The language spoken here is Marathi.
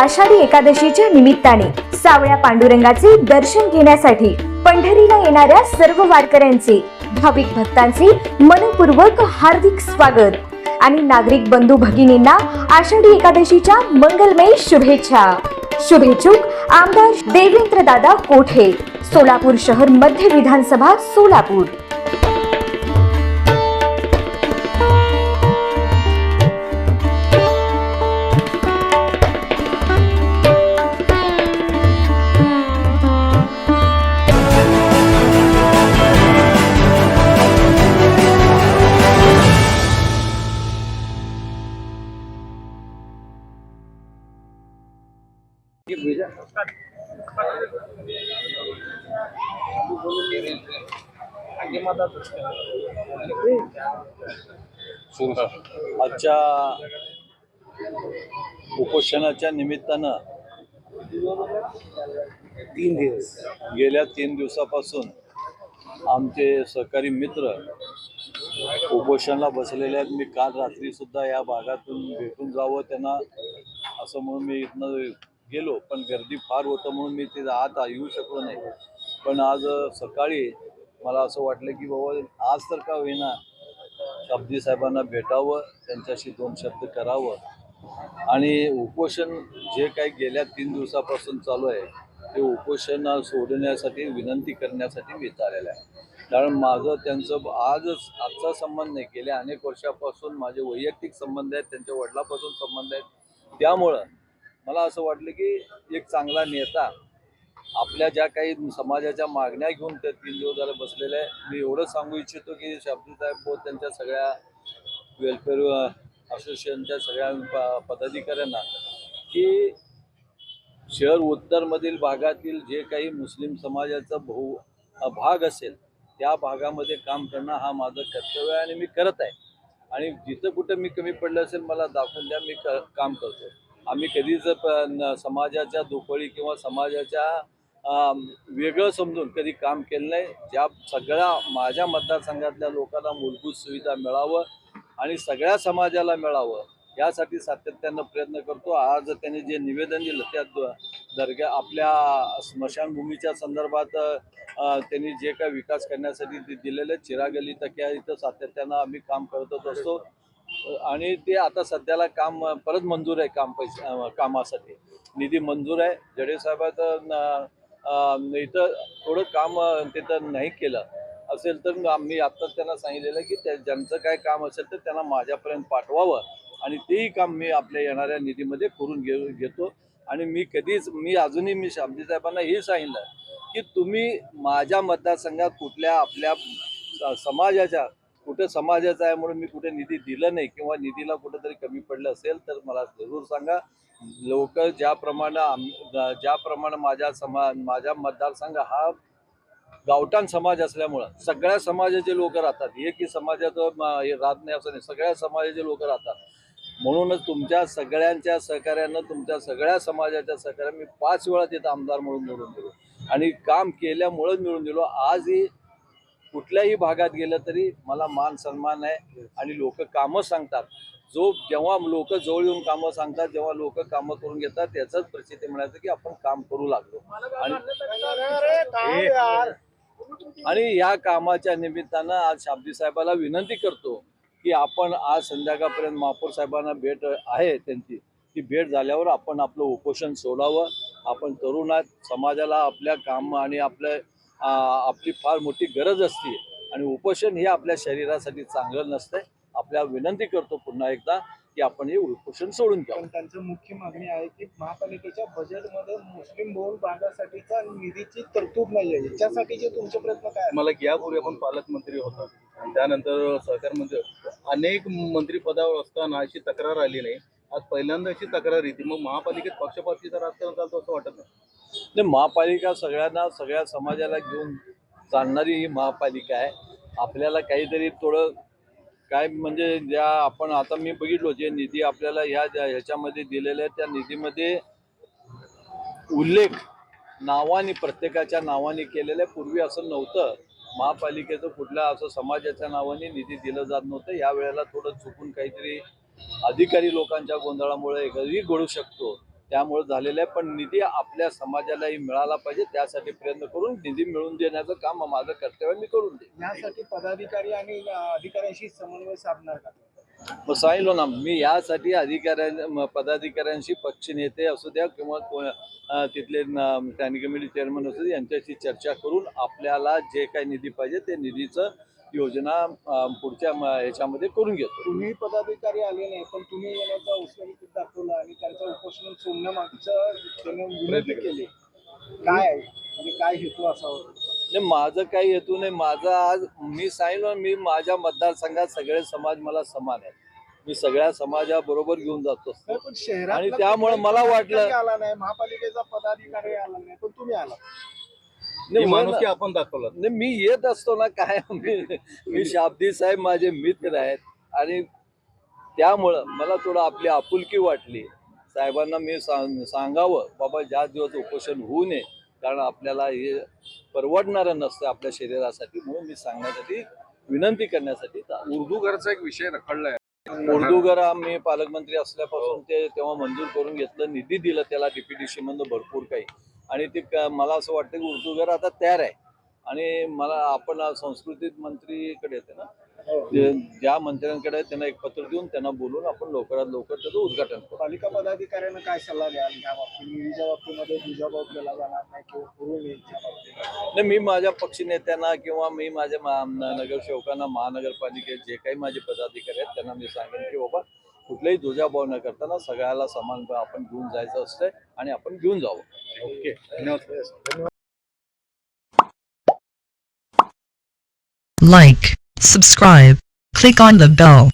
आषाढी एकादशीच्या निमित्ताने सावळ्या पांडुरंगाचे दर्शन घेण्यासाठी पंढरीला येणाऱ्या सर्व वारकऱ्यांचे भाविक भक्तांचे मनपूर्वक हार्दिक स्वागत आणि नागरिक बंधू भगिनींना आषाढी एकादशीच्या मंगलमय शुभेच्छा। शुभेच्छुक आमदार देवेंद्र दादा कोठे, सोलापूर शहर मध्य विधानसभा सोलापूर। आजच्या उपोषणाच्या निमित्तानं गेल्या 3 दिवसापासून आमचे सहकारी मित्र उपोषणाला बसलेले आहेत। मी काल रात्री सुद्धा या भागातून भेटून जावं त्यांना असं म्हणून मी इथनं गेलो, पण गर्दी फार होतं म्हणून मी तिथं आत येऊ शकलो नाही। पण आज सकाळी मला असं वाटलं की बाबा आज तर का होईना शाब्दी साहेबांना भेटावं, त्यांच्याशी 2 शब्द करावं आणि उपोषण जे काही गेल्या 3 दिवसापासून चालू आहे ते उपोषण सोडण्यासाठी विनंती करण्यासाठी मी इथं आलेलं आहे। कारण माझं त्यांचं आजचा संबंध नाही, गेल्या अनेक वर्षापासून माझे वैयक्तिक संबंध आहेत, त्यांच्या वडिलांपासून संबंध आहेत। त्यामुळं मला असं वाटलं की एक चांगला नेता आपल्या ज्या काही समाजाच्या मागण्या घेऊन ते 3 दिवस झाले बसलेले आहे। मी एवढं सांगू इच्छितो की शाब्दी साहेब त्यांच्या सगळ्या वेलफेअर असोसिएशनच्या सगळ्या पदाधिकाऱ्यांना की शहर उत्तरमधील भागातील जे काही मुस्लिम समाजाचा भाग असेल त्या भागामध्ये काम करणं हा माझं कर्तव्य आहे आणि मी करत आहे। आणि जिथं कुठं मी कमी पडलं असेल मला दाखवून द्या, मी काम करतो। आम्ही कधीच समाजाच्या दुफळी किंवा समाजाच्या वेगळं समजून कधी काम केलं नाही। ज्या सगळ्या माझ्या मतदारसंघातल्या लोकांना मूलभूत सुविधा मिळावं आणि सगळ्या समाजाला मिळावं यासाठी सातत्यानं प्रयत्न करतो। आज त्यांनी जे निवेदन दिलं त्या दर्ग्या आपल्या स्मशानभूमीच्या संदर्भात त्यांनी जे काही विकास करण्यासाठी दिलेले चिरागली तक्या इथं सातत्यानं आम्ही काम करतच असतो आणि ते आता सध्याला काम परत मंजूर आहे। कामासाठी निधी मंजूर आहे। जडे साहेबांचं इथं थोडं काम तिथं नाही केलं असेल तर आम्ही आत्ताच त्यांना सांगितलेलं की ज्यांचं काय काम असेल तर त्यांना माझ्यापर्यंत पाठवावं आणि तेही काम मी आपल्या येणाऱ्या निधीमध्ये करून घेतो। आणि मी अजूनही शाब्दी साहेबांना हे सांगितलं की तुम्ही माझ्या मतदारसंघात कुठल्या आपल्या समाजाच्या कुठे समाजाचा आहे म्हणून मी कुठे निधी दिलं नाही किंवा निधीला कुठेतरी कमी पडलं असेल तर मला जरूर सांगा। लोक ज्याप्रमाणे माझ्या मतदारसंघ हा गावठाण समाज असल्यामुळं सगळ्या समाजाचे लोक राहतात, एकही समाजाचं राहत नाही असं नाही, सगळ्या समाजाचे लोक राहतात। म्हणूनच तुमच्या सगळ्यांच्या सहकार्यानं तुमच्या सगळ्या समाजाच्या सहकार्यानं मी 5 वेळा तिथं आमदार म्हणून निवडून दिलो आणि काम केल्यामुळं निवडून दिलो। आजही कुठल्याही भागात गेलं तरी मला मान सन्मान आहे आणि लोक कामं सांगतात। जेव्हा लोक जवळ येऊन कामं सांगतात, जेव्हा लोक कामं करून घेतात त्याचंच प्रसिद्धी मिळायचं की आपण काम करू लागलो। आणि या कामाच्या निमित्तानं आज शाब्दी साहेबाला विनंती करतो की आपण आज संध्याकाळपर्यंत महापौर साहेबांना भेट आहे त्यांची, ती भेट झाल्यावर आपण आपलं उपोषण सोडावं। आपण तरुण आहेत, समाजाला आपल्या काम आणि आपली फार मोठी गरज असते आणि उपोषण हे आपल्या शरीरासाठी चांगलं नसतंय। आपल्या विनंती करतो पुन्हा एकदा की आपण हे उपोषण सोडून द्यावं। त्यांची मुख्य मागणी आहे की महापालिकेच्या बजेटमध्ये मुस्लिम बहुल भागासाठीचा निधीची तरतूद नाही आहे, याच्यासाठीचे तुमचे प्रयत्न काय? मला यापूर्वी आपण पालकमंत्री होता आणि त्यानंतर सहकार मंत्री अनेक मंत्रिपदावर असताना अशी तक्रार आली नाही। आज पहिल्यांदा अशी तक्रार येते, मग महापालिकेत पक्षपातीचं राजकारण चालतं असं वाटत नाही? महापालिका सगळ्या समाजाला घेऊन चालणारी ही महापालिका आहे। आपल्याला काहीतरी थोडं काय म्हणजे ज्या आपण आता मी बघितलो जे निधी आपल्याला ह्याच्यामध्ये दिलेले आहे त्या निधीमध्ये उल्लेख नावाने प्रत्येकाच्या नावाने केलेलं आहे। पूर्वी असं नव्हतं, महापालिकेचं कुठल्या असं समाजाच्या नावाने निधी दिलं जात नव्हतं। या वेळेला थोडं चुकून काहीतरी अधिकारी लोकांच्या गोंधळामुळे घडू शकतो, त्यामुळे झालेलं आहे. पण निधी आपल्या समाजालाही मिळाला पाहिजे, त्यासाठी प्रयत्न करून निधी मिळवून देण्याचं काम माझं कर्तव्य मी करून देईन. यासाठी पदाधिकारी आणि अधिकाऱ्यांशी समन्वय साधणार का? मग सांगितलं ना मी, यासाठी पदाधिकाऱ्यांशी पक्ष नेते असू द्या किंवा तिथले स्टँडिंग कमिटी चेअरमन असू द्या, यांच्याशी चर्चा करून आपल्याला जे काही निधी पाहिजे ते निधीचं योजना पुढच्या ह्याच्यामध्ये करून घेतो. तुम्ही पदाधिकारी आले नाही, पण तुम्ही येण्याचा उत्साह दाखवला आणि त्यांचं उपोषण सोडण्यामागचं त्याने विनंती केली. काय आहे म्हणजे काय हेतू असावा? नाही, माझं काही हेतू नाही. माझा आज मी सांगितलं, मी माझ्या मतदारसंघात सगळे समाज मला समान आहेत. मी सगळ्या समाजाबरोबर घेऊन जातो नाही, पण शहरात आणि त्यामुळे मला वाटलं आला नाही, महापालिकेचा पदाधिकारी आला नाही, पण तुम्ही आला. नाही, माणुसकी आपण दाखवला. नाही, मी येत असतो ना. काय मी शाब्दी साहेब माझे मित्र आहेत आणि त्यामुळं मला थोडं आपली आपुलकी वाटली. साहेबांना मी सांगावं बाबा ज्या दिवस उपोषण होऊ नये, कारण आपल्याला हे परवडणारं नसतं आपल्या शरीरासाठी, म्हणून मी सांगण्यासाठी विनंती करण्यासाठी. उर्दू घरचा एक विषय रखडलाय. उर्दू घर मी पालकमंत्री असल्यापासून ते तेव्हा मंजूर करून घेतलं, निधी दिलं त्याला DPDC मधनं भरपूर काही, आणि ते मला असं वाटतं की उर्दू घर आता तयार आहे. आणि मला आपण संस्कृती मंत्रीकडे येते ना, ज्या मंत्र्यांकडे त्यांना एक पत्र देऊन त्यांना बोलून आपण लवकरात लवकर त्याचं उद्घाटन करू. पालिका पदाधिकाऱ्यांना काय सल्ला द्याल या बाबतीत? निधीच्या बाबतीमध्ये दुजाभाव केला जाणार नाही किंवा पुरवू नये याच्या बाबतीत? नाही, मी माझ्या पक्षनेत्यांना किंवा मी माझ्या नगरसेवकांना, महानगरपालिकेत जे काही माझे पदाधिकारी आहेत त्यांना मी सांगेन की बाबा कुठलाही दुजाभाव न करताना सगळ्याला समान आपण घेऊन जायचं असतंय आणि आपण घेऊन जावं. ओके, धन्यवाद. Like, subscribe, click on the bell.